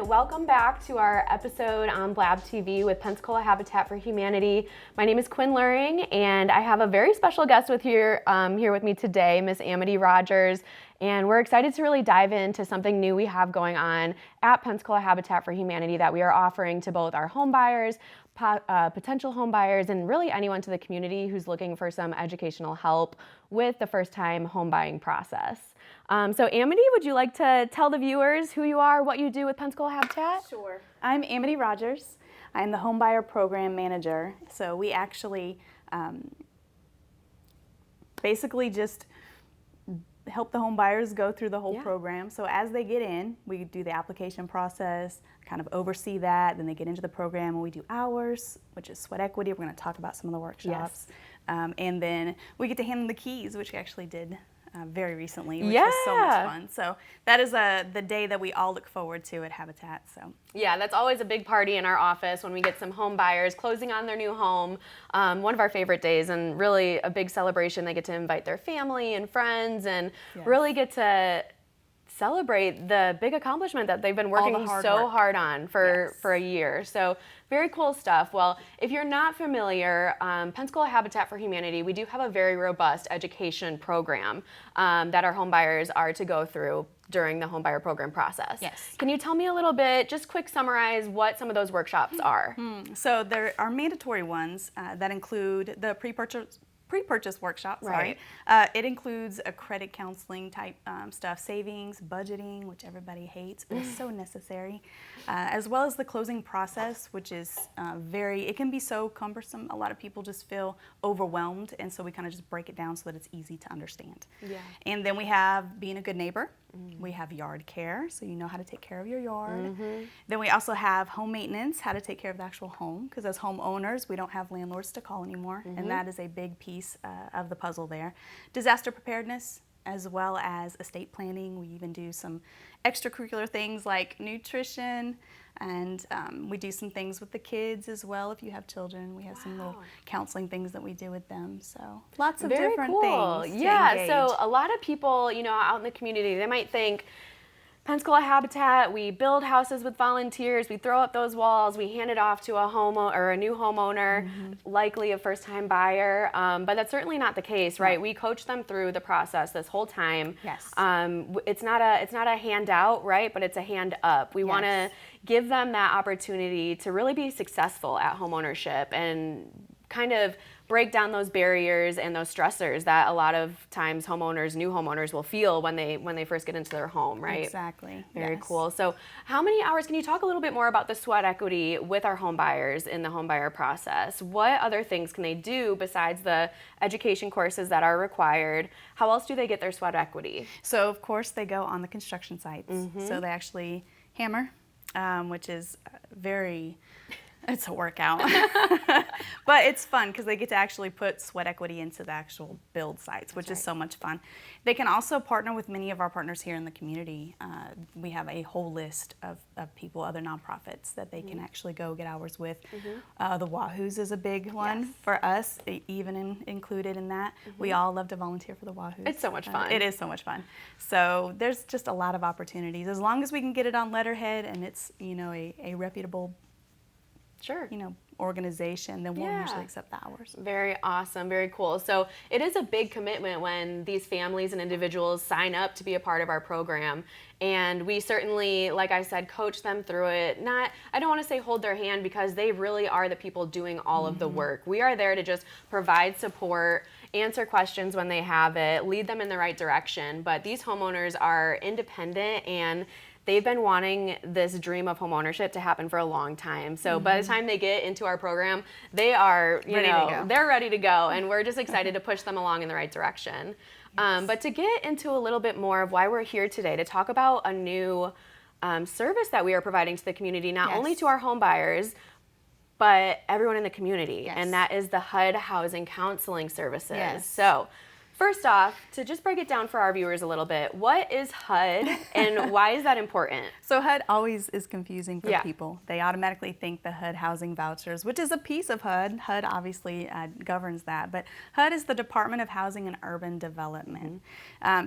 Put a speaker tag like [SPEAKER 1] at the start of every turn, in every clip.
[SPEAKER 1] welcome back to our episode on Blab TV with Pensacola Habitat for Humanity. My name is Quinn and I have a very special guest here with me today, Miss Amity Rogers. And we're excited to really dive into something new we have going on at Pensacola Habitat for Humanity that we are offering to both our home buyers, potential home buyers, and really anyone to the community who's looking for some educational help with the first-time home buying process. So Amity, would you like to tell the viewers who you are, what you do with Pensacola Habitat?
[SPEAKER 2] Sure. I'm Amity Rogers. I'm the Home Buyer Program Manager. So we actually basically just help the home buyers go through the whole program. So as they get in, we do the application process, kind of oversee that, then they get into the program and we do hours, which is sweat equity. We're going to talk about some of the workshops. Yes. And then we get to hand them the keys, which we actually did very recently, which was so much fun. So that is the day that we all look forward to at Habitat. So
[SPEAKER 1] yeah, that's always a big party in our office when we get some home buyers closing on their new home. One of our favorite days, and really a big celebration. They get to invite their family and friends and really get to celebrate the big accomplishment that they've been working hard on for a year. So very cool stuff. Well, if you're not familiar, Pensacola Habitat for Humanity, we do have a very robust education program that our home buyers are to go through during the home buyer program process. Yes. Can you tell me a little bit, just quick summarize what some of those workshops are?
[SPEAKER 2] So there are mandatory ones that include the pre-purchase workshops, right? It includes a credit counseling type stuff, savings, budgeting, which everybody hates, but it's so necessary, as well as the closing process, which is it can be so cumbersome. A lot of people just feel overwhelmed, and so we kind of just break it down so that it's easy to understand. Yeah. And then we have being a good neighbor. We have yard care, so you know how to take care of your yard. Then we also have home maintenance, how to take care of the actual home, because as homeowners, we don't have landlords to call anymore, and that is a big piece of the puzzle there. Disaster preparedness, as well as estate planning. We even do some extracurricular things like nutrition, and we do some things with the kids as well. If you have children, we have some little counseling things that we do with them. So lots of different things.
[SPEAKER 1] Yeah, so a lot of people, out in the community, they might think, Pensacola Habitat, we build houses with volunteers, we throw up those walls, we hand it off to a new homeowner, likely a first-time buyer, but that's certainly not the case, right? We coach them through the process this whole time. Yes. It's not a handout, right? But it's a hand up. We want to give them that opportunity to really be successful at homeownership and kind of break down those barriers and those stressors that a lot of times new homeowners will feel when they first get into their home, right?
[SPEAKER 2] Exactly.
[SPEAKER 1] Very cool. So how many hours, can you talk a little bit more about the sweat equity with our home buyers in the home buyer process? What other things can they do besides the education courses that are required? How else do they get their sweat equity?
[SPEAKER 2] So of course they go on the construction sites. So they actually hammer, which is it's a workout, but it's fun because they get to actually put sweat equity into the actual build sites, which is so much fun. They can also partner with many of our partners here in the community. We have a whole list of people, other nonprofits that they can actually go get hours with. The Wahoos is a big one for us, even included in that. We all love to volunteer for the Wahoos.
[SPEAKER 1] It's so much fun.
[SPEAKER 2] It is so much fun. So there's just a lot of opportunities. As long as we can get it on letterhead and it's a reputable organization, then we'll usually accept the hours.
[SPEAKER 1] Very awesome, very cool. So it is a big commitment when these families and individuals sign up to be a part of our program. And we certainly, like I said, coach them through it. I don't want to say hold their hand, because they really are the people doing all of the work. We are there to just provide support, answer questions when they have it, lead them in the right direction. But these homeowners are independent, and they've been wanting this dream of homeownership to happen for a long time. So by the time they get into our program, they are, they're ready to go, and we're just excited to push them along in the right direction. But to get into a little bit more of why we're here today, to talk about a new service that we are providing to the community, not only to our home buyers, but everyone in the community, and that is the HUD Housing Counseling Services. So first off, to just break it down for our viewers a little bit, what is HUD and why is that important?
[SPEAKER 2] So HUD always is confusing for
[SPEAKER 1] Yeah.
[SPEAKER 2] people. They automatically think the HUD housing vouchers, which is a piece of HUD. HUD obviously governs that, but HUD is the Department of Housing and Urban Development.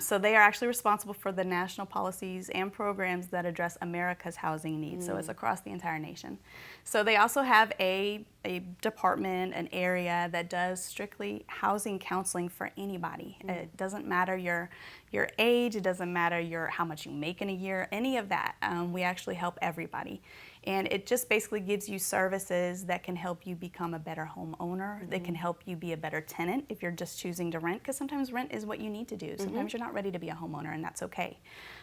[SPEAKER 2] So they are actually responsible for the national policies and programs that address America's housing needs. So it's across the entire nation. So they also have a department, an area that does strictly housing counseling for anybody. It doesn't matter your age, it doesn't matter how much you make in a year, any of that. We actually help everybody. And it just basically gives you services that can help you become a better homeowner. They can help you be a better tenant if you're just choosing to rent, because sometimes rent is what you need to do. Sometimes you're not ready to be a homeowner, and that's okay.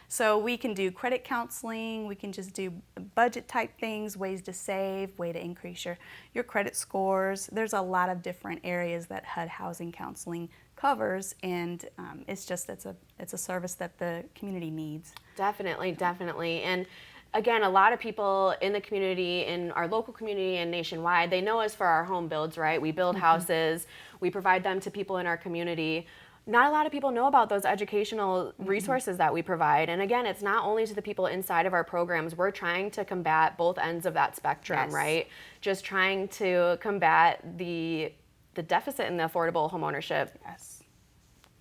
[SPEAKER 2] So we can do credit counseling, we can just do budget type things, ways to save, way to increase your credit scores. There's a lot of different areas that HUD housing counseling covers, and it's a service that the community needs.
[SPEAKER 1] Definitely. And again, a lot of people in the community, in our local community and nationwide, they know us for our home builds, right? We build houses, we provide them to people in our community. Not a lot of people know about those educational resources that we provide. And again, it's not only to the people inside of our programs. We're trying to combat both ends of that spectrum, right? Just trying to combat the deficit in the affordable homeownership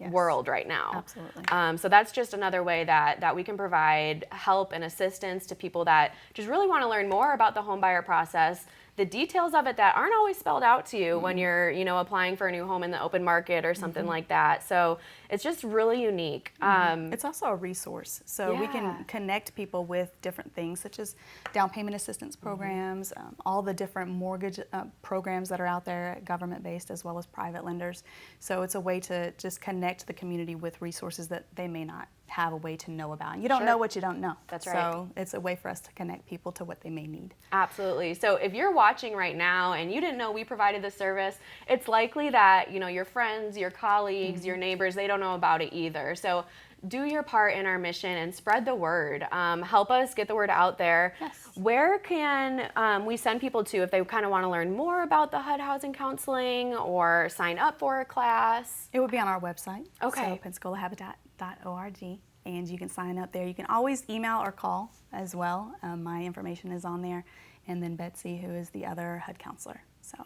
[SPEAKER 1] world right now.
[SPEAKER 2] Absolutely.
[SPEAKER 1] So that's just another way that we can provide help and assistance to people that just really want to learn more about the home buyer process, the details of it that aren't always spelled out to you when you're, applying for a new home in the open market or something like that. So it's just really unique.
[SPEAKER 2] It's also a resource. So we can connect people with different things such as down payment assistance programs, all the different mortgage programs that are out there, government-based as well as private lenders. So it's a way to just connect the community with resources that they may not have a way to know about. And you don't know what you don't know.
[SPEAKER 1] That's right.
[SPEAKER 2] So it's a way for us to connect people to what they may need.
[SPEAKER 1] Absolutely. So if you're watching right now and you didn't know we provided this service, it's likely that, your friends, your colleagues, your neighbors, they don't know about it either. So do your part in our mission and spread the word. Help us get the word out there.
[SPEAKER 2] Yes.
[SPEAKER 1] Where can we send people to if they kind of want to learn more about the HUD housing counseling or sign up for a class?
[SPEAKER 2] It would be on our website.
[SPEAKER 1] Okay.
[SPEAKER 2] So PensacolaHabitat.org, and you can sign up there. You can always email or call as well. My information is on there, and then Betsy, who is the other HUD counselor. So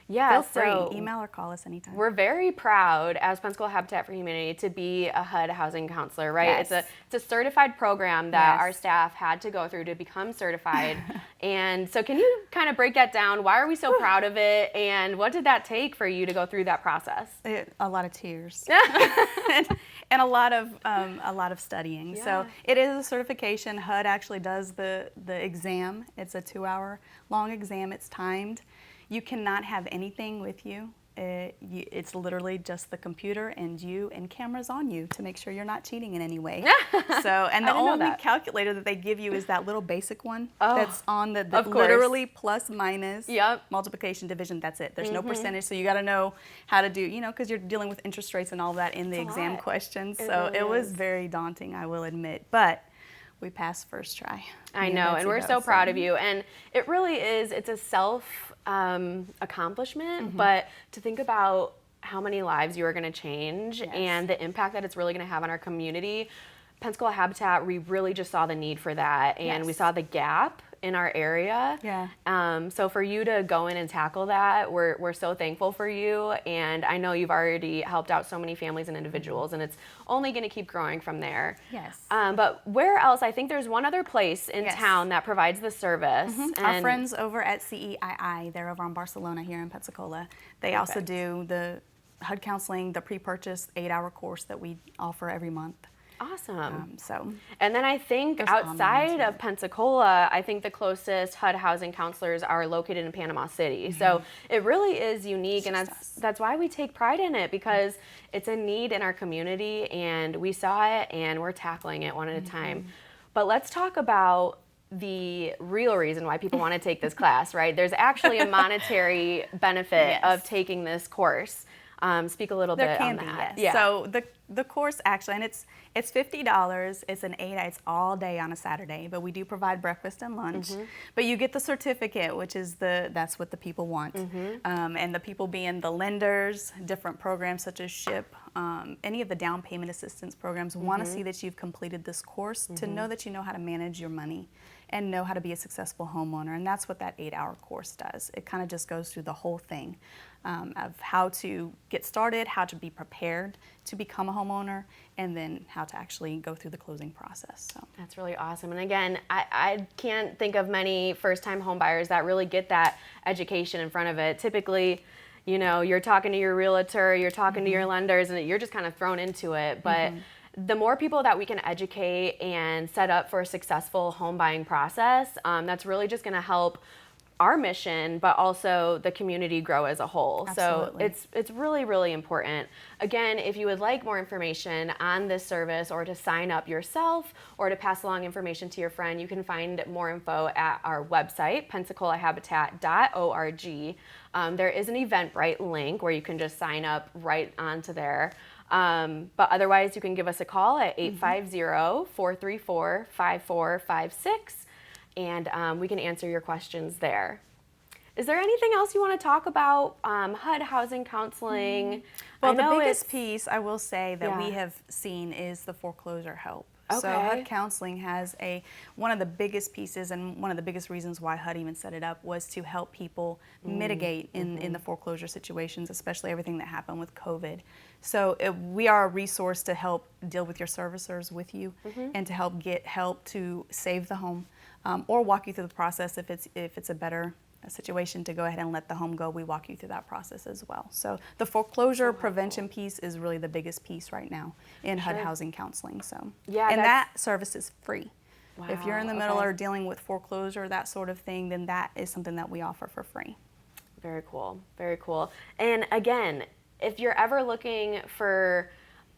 [SPEAKER 2] feel free, email or call us anytime.
[SPEAKER 1] We're very proud as Pensacola Habitat for Humanity to be a HUD housing counselor, right?
[SPEAKER 2] Yes.
[SPEAKER 1] It's a certified program that our staff had to go through to become certified. And so can you kind of break that down? Why are we so proud of it? And what did that take for you to go through that process?
[SPEAKER 2] A lot of tears. And a lot of studying.
[SPEAKER 1] Yeah.
[SPEAKER 2] So it is a certification. HUD actually does the exam. It's a 2-hour long exam. It's timed. You cannot have anything with you. It's literally just the computer and you and cameras on you to make sure you're not cheating in any way. And the only calculator that they give you is that little basic one that's on the literally plus minus multiplication division. That's it. There's no percentage, so you got to know how to do, because you're dealing with interest rates and all that in the exam questions. So it was very daunting, I will admit, but we passed first try.
[SPEAKER 1] I know, and we're so proud of you. And it really is, it's a accomplishment, but to think about how many lives you are going to change and the impact that it's really going to have on our community. Pensacola Habitat, we really just saw the need for that, and we saw the gap in our area. So for you to go in and tackle that, we're so thankful for you, and I know you've already helped out so many families and individuals, and it's only going to keep growing from there. But where else? I think there's one other place in town that provides the service.
[SPEAKER 2] Our friends over at CEII, they're over on Barcelona here in Pensacola. They also do the HUD counseling, the pre-purchase 8-hour course that we offer every month.
[SPEAKER 1] Awesome.
[SPEAKER 2] So,
[SPEAKER 1] and then I think outside of Pensacola, I think the closest HUD housing counselors are located in Panama City. So it really is unique, and that's why we take pride in it, because it's a need in our community, and we saw it, and we're tackling it one at a time. But let's talk about the real reason why people want to take this class, right? There's actually a monetary benefit of taking this course. Speak a little
[SPEAKER 2] There
[SPEAKER 1] bit
[SPEAKER 2] can
[SPEAKER 1] on
[SPEAKER 2] be,
[SPEAKER 1] that.
[SPEAKER 2] yes.
[SPEAKER 1] Yeah.
[SPEAKER 2] So the course actually, and it's $50. It's it's all day on a Saturday, but we do provide breakfast and lunch. But you get the certificate, which is that's what the people want. And the people being the lenders, different programs such as SHIP, any of the down payment assistance programs want to see that you've completed this course to know that you know how to manage your money and know how to be a successful homeowner. And that's what that 8-hour course does. It kind of just goes through the whole thing of how to get started, how to be prepared to become a homeowner, and then how to actually go through the closing process. So
[SPEAKER 1] that's really awesome. And again, I can't think of many first-time home buyers that really get that education in front of it. Typically, you know, you're talking to your realtor, you're talking to your lenders, and you're just kind of thrown into it. But the more people that we can educate and set up for a successful home buying process, that's really just going to help our mission, but also the community grow as a whole.
[SPEAKER 2] Absolutely.
[SPEAKER 1] So it's really, really important. Again, if you would like more information on this service or to sign up yourself or to pass along information to your friend, you can find more info at our website, pensacolahabitat.org. There is an Eventbrite link where you can just sign up right onto there. But otherwise, you can give us a call at 850-434-5456. And we can answer your questions there. Is there anything else you want to talk about? HUD housing counseling?
[SPEAKER 2] Well, the biggest piece I will say that we have seen is the foreclosure help.
[SPEAKER 1] Okay.
[SPEAKER 2] So HUD counseling has one of the biggest pieces, and one of the biggest reasons why HUD even set it up was to help people mitigate in the foreclosure situations, especially everything that happened with COVID. So we are a resource to help deal with your servicers with you and to help get help to save the home. Or walk you through the process if it's a better situation to go ahead and let the home go. We walk you through that process as well. So the foreclosure prevention piece is really the biggest piece right now in HUD housing counseling. So and that service is free. Wow, if you're in the middle or dealing with foreclosure, that sort of thing, then that is something that we offer for free.
[SPEAKER 1] Very cool. Very cool. And again, if you're ever looking for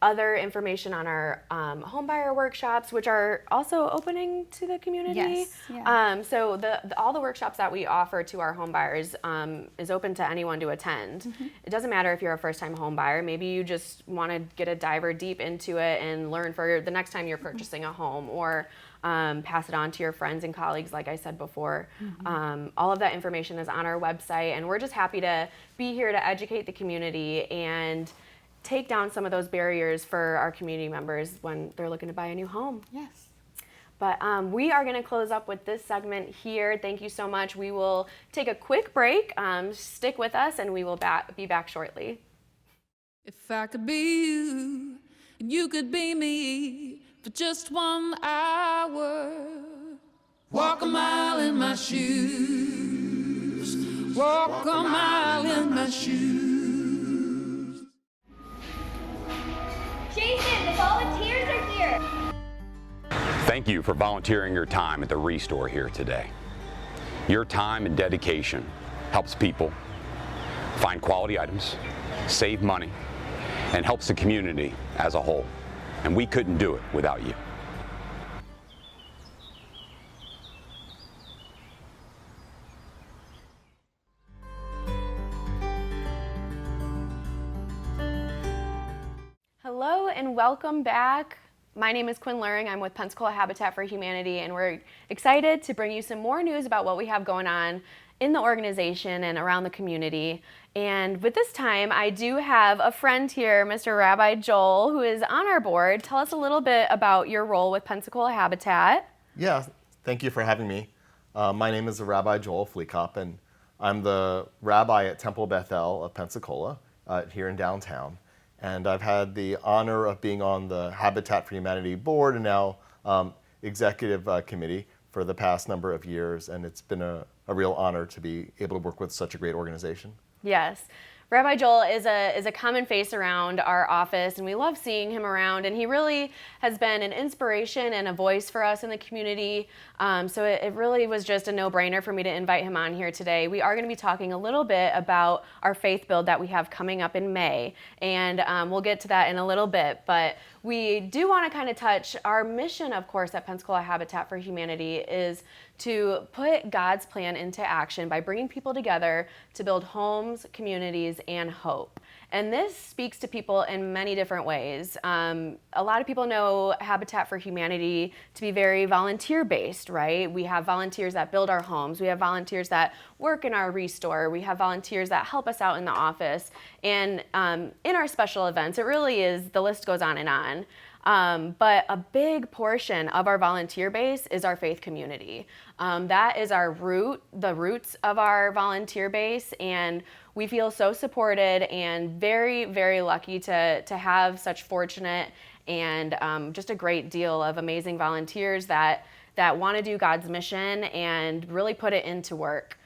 [SPEAKER 1] other information on our homebuyer workshops, which are also opening to the community.
[SPEAKER 2] Yes. Yeah.
[SPEAKER 1] So all the workshops that we offer to our homebuyers is open to anyone to attend. It doesn't matter if you're a first-time homebuyer. Maybe you just want to get a diver deep into it and learn for the next time you're purchasing a home, or pass it on to your friends and colleagues, like I said before. All of that information is on our website, and we're just happy to be here to educate the community and take down some of those barriers for our community members when they're looking to buy a new home.
[SPEAKER 2] Yes.
[SPEAKER 1] But we are going to close up with this segment here. Thank you so much. We will take a quick break. Stick with us, and we will be back shortly.
[SPEAKER 3] If I could be you, and you could be me for just 1 hour, walk a mile in my shoes, walk a mile in my shoes.
[SPEAKER 4] Jason, the volunteers are here.
[SPEAKER 5] Thank you for volunteering your time at the Restore here today. Your time and dedication helps people find quality items, save money, and helps the community as a whole. And we couldn't do it without you.
[SPEAKER 1] Hello and welcome back. My name is Quinn. I'm with Pensacola Habitat for Humanity, and we're excited to bring you some more news about what we have going on in the organization and around the community. And with this time, I do have a friend here, Mr. Rabbi Joel, who is on our board. Tell us a little bit about your role with Pensacola Habitat.
[SPEAKER 6] Yeah, thank you for having me. My name is Rabbi Joel Fleekop, and I'm the rabbi at Temple Bethel of Pensacola here in downtown. And I've had the honor of being on the Habitat for Humanity board and now executive committee for the past number of years. And it's been a real honor to be able to work with such a great organization.
[SPEAKER 1] Yes. Rabbi Joel is a common face around our office, and we love seeing him around, and he really has been an inspiration and a voice for us in the community. So it really was just a no-brainer for me to invite him on here today. We are going to be talking a little bit about our faith build that we have coming up in May, and we'll get to that in a little bit. But we do want to kind of touch our mission, of course, at Pensacola Habitat for Humanity is to put God's plan into action by bringing people together to build homes, communities, families and hope. And this speaks to people in many different ways. A lot of people know Habitat for Humanity to be very volunteer-based, right? We have volunteers that build our homes. We have volunteers that work in our restore. We have volunteers that help us out in the office. And in our special events, it really is, the list goes on and on. But a big portion of our volunteer base is our faith community. That is our the roots of our volunteer base, and we feel so supported and very, very lucky to have such fortunate and just a great deal of amazing volunteers that want to do God's mission and really put it into work.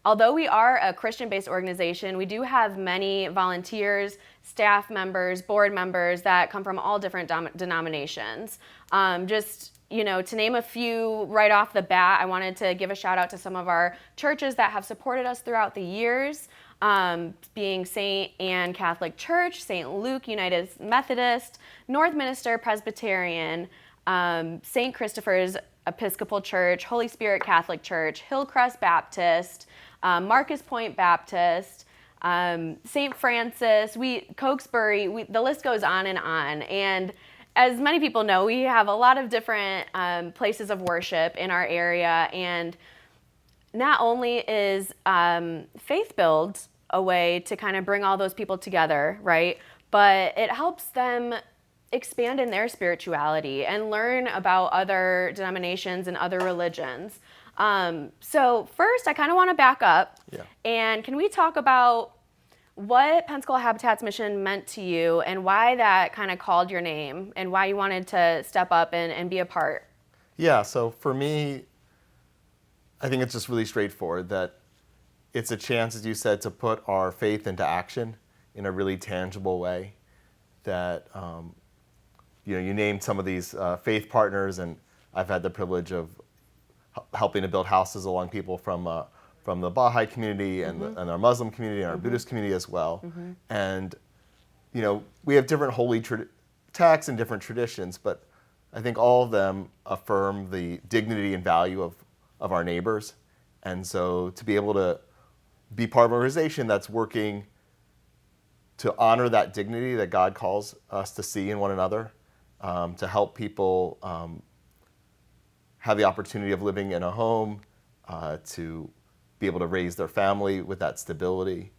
[SPEAKER 1] Although we are a Christian-based organization, we do have many volunteers, staff members, board members that come from all different denominations. To name a few right off the bat, I wanted to give a shout out to some of our churches that have supported us throughout the years, being St. Anne Catholic Church, St. Luke United Methodist, Northminster Presbyterian, St. Christopher's Episcopal Church, Holy Spirit Catholic Church, Hillcrest Baptist, Marcus Point Baptist, St. Francis, Cokesbury, the list goes on. And as many people know, we have a lot of different places of worship in our area. And not only is Faith Build a way to kind of bring all those people together, right? But it helps them expand in their spirituality and learn about other denominations and other religions. So first, I kind of want to back up.
[SPEAKER 6] Yeah.
[SPEAKER 1] And can we talk about what Pensacola Habitat's mission meant to you and why that kind of called your name and why you wanted to step up and be a part?
[SPEAKER 6] Yeah, so for me, I think it's just really straightforward that it's a chance, as you said, to put our faith into action in a really tangible way. That, you named some of these faith partners, and I've had the privilege of helping to build houses along people from the Baha'i community and, and our Muslim community and our Buddhist community as well. And, we have different holy texts and different traditions, but I think all of them affirm the dignity and value of our neighbors. And so to be able to be part of an organization that's working to honor that dignity that God calls us to see in one another, to help people have the opportunity of living in a home, to be able to raise their family with that stability.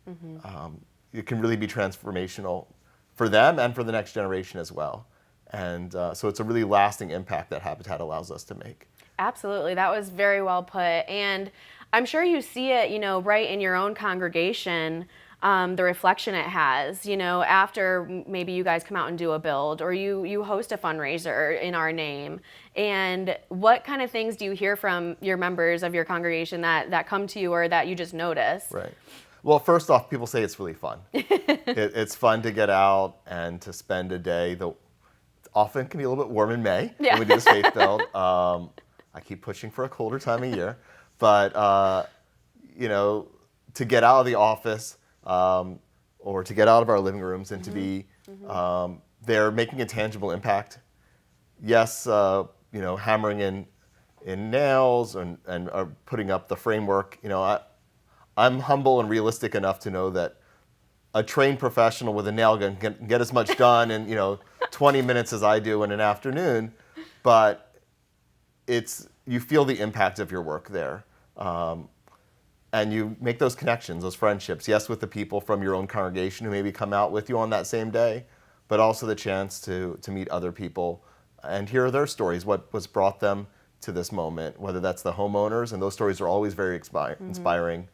[SPEAKER 6] It can really be transformational for them and for the next generation as well. And so it's a really lasting impact that Habitat allows us to make.
[SPEAKER 1] Absolutely. That was very well put. And I'm sure you see it, right in your own congregation, the reflection it has, after maybe you guys come out and do a build or you host a fundraiser in our name. And what kind of things do you hear from your members of your congregation that come to you or that you just notice?
[SPEAKER 6] Right. Well, first off, people say it's really fun. It's fun to get out and to spend a day. Often can be a little bit warm in May when we do this faith build. I keep pushing for a colder time of year. But, to get out of the office or to get out of our living rooms and to be there making a tangible impact. Yes, hammering in nails and putting up the framework. I'm humble and realistic enough to know that a trained professional with a nail gun can get as much done in 20 minutes as I do in an afternoon, but you feel the impact of your work there. And you make those connections, those friendships, yes, with the people from your own congregation who maybe come out with you on that same day, but also the chance to meet other people and hear their stories, what was brought them to this moment, whether that's the homeowners, and those stories are always very inspiring,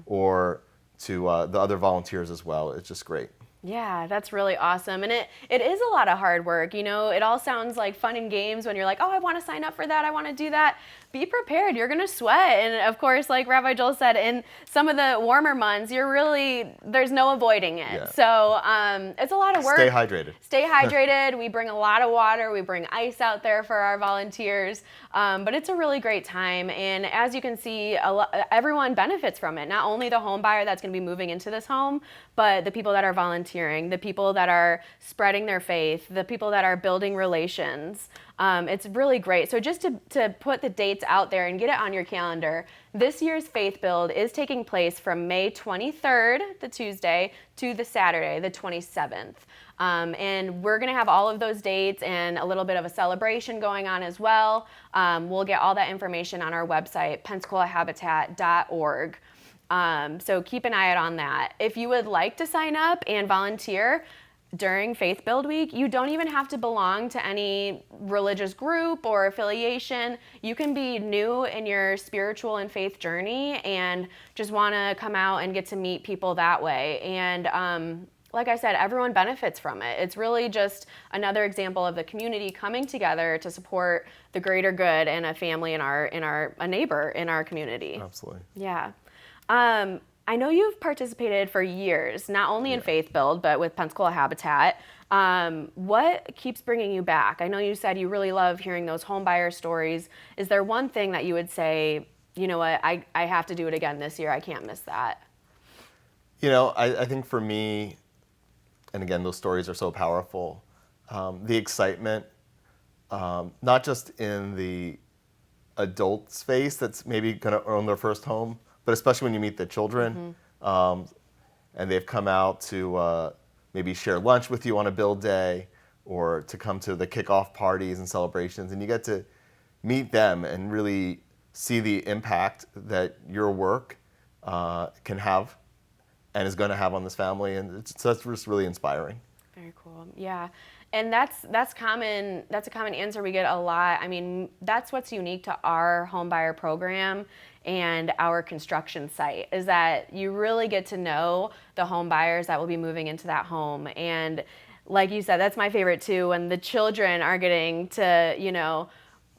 [SPEAKER 6] or to the other volunteers as well. It's just great.
[SPEAKER 1] Yeah, that's really awesome. And it is a lot of hard work. It all sounds like fun and games when you're like, oh, I want to sign up for that. I want to do that. Be prepared. You're going to sweat. And of course, like Rabbi Joel said, in some of the warmer months, there's no avoiding it.
[SPEAKER 6] Yeah.
[SPEAKER 1] So it's a lot of work.
[SPEAKER 6] Stay hydrated.
[SPEAKER 1] Stay hydrated. We bring a lot of water. We bring ice out there for our volunteers. But it's a really great time. And as you can see, everyone benefits from it. Not only the home buyer that's going to be moving into this home, but the people that are volunteering volunteering, the people that are spreading their faith, the people that are building relations. It's really great. So just to put the dates out there and get it on your calendar, this year's Faith Build is taking place from May 23rd, the Tuesday, to the Saturday, the 27th. And we're going to have all of those dates and a little bit of a celebration going on as well. We'll get all that information on our website, PensacolaHabitat.org. So keep an eye out on that. If you would like to sign up and volunteer during Faith Build Week, you don't even have to belong to any religious group or affiliation. You can be new in your spiritual and faith journey and just want to come out and get to meet people that way. And like I said, everyone benefits from it. It's really just another example of the community coming together to support the greater good and a family a neighbor in our community.
[SPEAKER 6] Absolutely.
[SPEAKER 1] Yeah. I know you've participated for years, not only in Faith Build, but with Pensacola Habitat. What keeps bringing you back? I know you said you really love hearing those home buyer stories. Is there one thing that you would say, you know what, I have to do it again this year. I can't miss that.
[SPEAKER 6] You know, I think for me, and again, those stories are so powerful, the excitement, not just in the adult space that's maybe going to own their first home, but especially when you meet the children, and they've come out to maybe share lunch with you on a build day, or to come to the kickoff parties and celebrations, and you get to meet them and really see the impact that your work can have and is going to have on this family, and that's just really inspiring.
[SPEAKER 1] Very cool. Yeah. And that's common. That's a common answer we get a lot. I mean, that's what's unique to our home buyer program and our construction site, is that you really get to know the home buyers that will be moving into that home. And like you said, that's my favorite too, when the children are getting to, you know,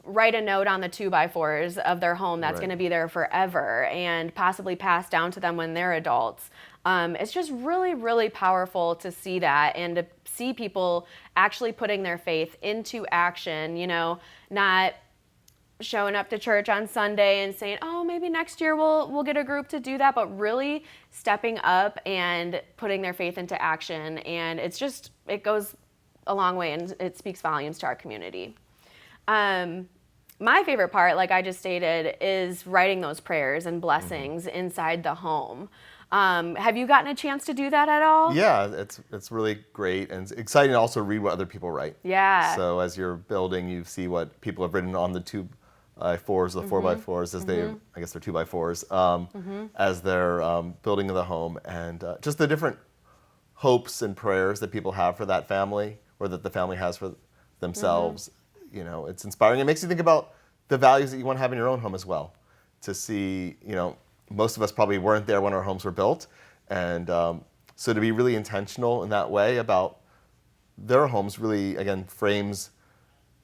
[SPEAKER 1] write a note on the 2x4s of their home that's going to be there forever and possibly passed down to them when they're adults. It's just really, really powerful to see that and to see people actually putting their faith into action, you know, not showing up to church on Sunday and saying, oh, maybe next year we'll get a group to do that, but really stepping up and putting their faith into action. And it's just, it goes a long way and it speaks volumes to our community. My favorite part, like I just stated, is writing those prayers and blessings inside the home. Have you gotten a chance to do that at all?
[SPEAKER 6] Yeah, it's really great, and it's exciting to also read what other people write.
[SPEAKER 1] Yeah.
[SPEAKER 6] So as you're building, you see what people have written on the 2x4s, the 4x4s, as they, I guess they're 2x4s, as they're building the home, and just the different hopes and prayers that people have for that family, or that the family has for themselves. You know, it's inspiring. It makes you think about the values that you want to have in your own home as well. To see, you know, most of us probably weren't there when our homes were built, and so to be really intentional in that way about their homes really, again, frames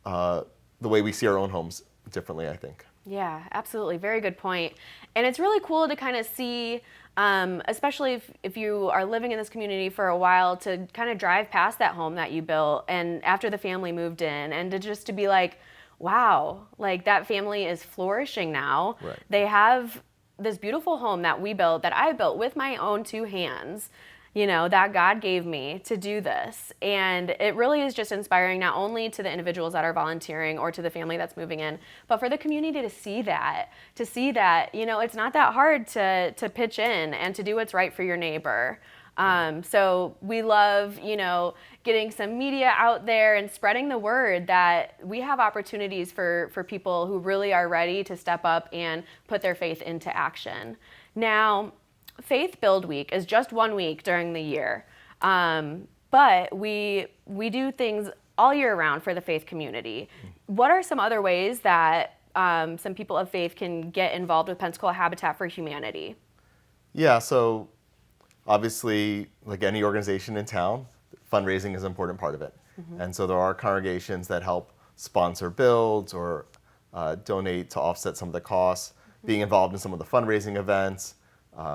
[SPEAKER 6] the way we see our own homes differently, I think.
[SPEAKER 1] Yeah, absolutely. Very good point. And it's really cool to kind of see, especially if you are living in this community for a while, to kind of drive past that home that you built and after the family moved in, and to just to be like, wow, like that family is flourishing now.
[SPEAKER 6] Right.
[SPEAKER 1] They have this beautiful home that we built, that I built with my own 2 hands, you know, that God gave me to do this. And it really is just inspiring, not only to the individuals that are volunteering or to the family that's moving in, but for the community to see that, you know, it's not that hard to pitch in and to do what's right for your neighbor. So we love, you know, getting some media out there and spreading the word that we have opportunities for people who really are ready to step up and put their faith into action. Now, Faith Build Week is just 1 week during the year, but we do things all year round for the faith community. What are some other ways that some people of faith can get involved with Pensacola Habitat for Humanity?
[SPEAKER 6] Yeah, so obviously, like any organization in town, fundraising is an important part of it. And so there are congregations that help sponsor builds or donate to offset some of the costs, being involved in some of the fundraising events,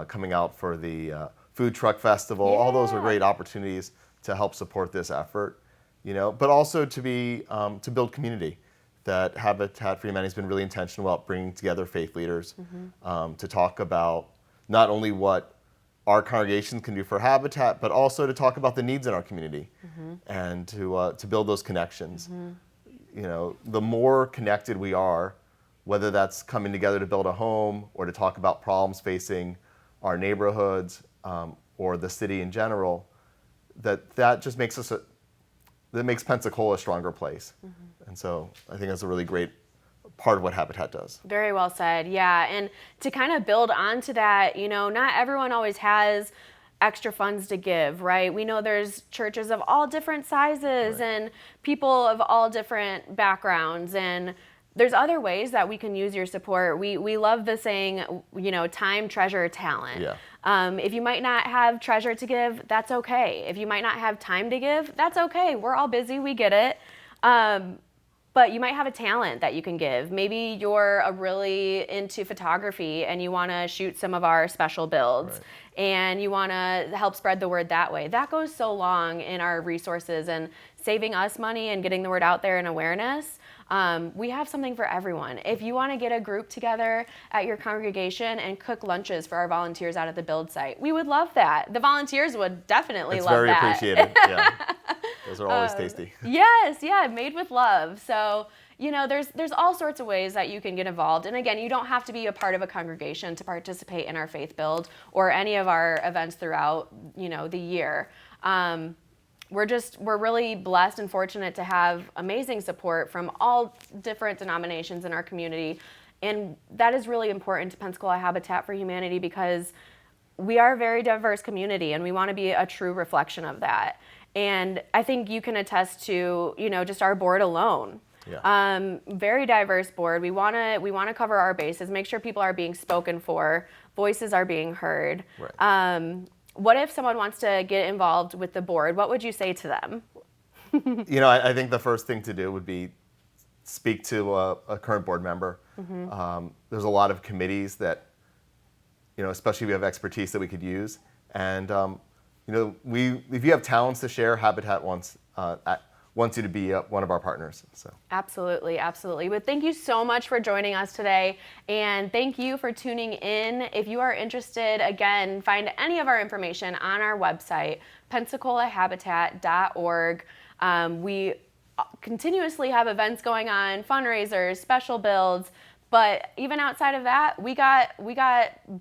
[SPEAKER 6] coming out for the food truck festival. All those are great opportunities to help support this effort, you know, but also to be to build community. That Habitat for Humanity has been really intentional about bringing together faith leaders to talk about not only what our congregations can do for Habitat, but also to talk about the needs in our community and to build those connections. You know, the more connected we are, whether that's coming together to build a home or to talk about problems facing our neighborhoods or the city in general, that just makes that makes Pensacola a stronger place. And so I think that's a really great part of what Habitat does.
[SPEAKER 1] Very well said. Yeah. And to kind of build onto that, you know, not everyone always has extra funds to give, right? We know there's churches of all different sizes and people of all different backgrounds, and there's other ways that we can use your support. We love the saying, you know, time, treasure, talent.
[SPEAKER 6] Yeah.
[SPEAKER 1] If you might not have treasure to give, that's okay. If you might not have time to give, that's okay. We're all busy, we get it. But you might have a talent that you can give. Maybe you're really into photography and you want to shoot some of our special builds and you want to help spread the word that way. That goes so long in our resources and saving us money and getting the word out there and awareness. We have something for everyone. If you want to get a group together at your congregation and cook lunches for our volunteers out at the build site, we would love that. The volunteers would definitely love that.
[SPEAKER 6] It's very appreciated. Yeah. Those are always tasty.
[SPEAKER 1] Yes, yeah, made with love. So, you know, there's all sorts of ways that you can get involved. And again, you don't have to be a part of a congregation to participate in our faith build or any of our events throughout, you know, the year. We're really blessed and fortunate to have amazing support from all different denominations in our community. And that is really important to Pensacola Habitat for Humanity because we are a very diverse community and we want to be a true reflection of that. And I think you can attest to, you know, just our board alone.
[SPEAKER 6] Yeah.
[SPEAKER 1] Very diverse board. We want to cover our bases, make sure people are being spoken for, voices are being heard.
[SPEAKER 6] Right.
[SPEAKER 1] What if someone wants to get involved with the board? What would you say to them?
[SPEAKER 6] You know, I think the first thing to do would be speak to a current board member. There's a lot of committees that, you know, especially if we have expertise that we could use. And, you know, if you have talents to share, Habitat wants you to be one of our partners. So.
[SPEAKER 1] Absolutely, absolutely. But thank you so much for joining us today, and thank you for tuning in. If you are interested, again, find any of our information on our website, PensacolaHabitat.org. We continuously have events going on, fundraisers, special builds, but even outside of that, we got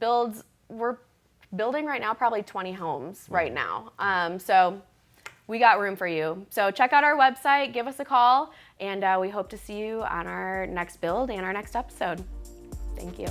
[SPEAKER 1] builds. We're building right now probably 20 homes right now. So we got room for you. So check out our website, give us a call, and we hope to see you on our next build and our next episode. Thank you.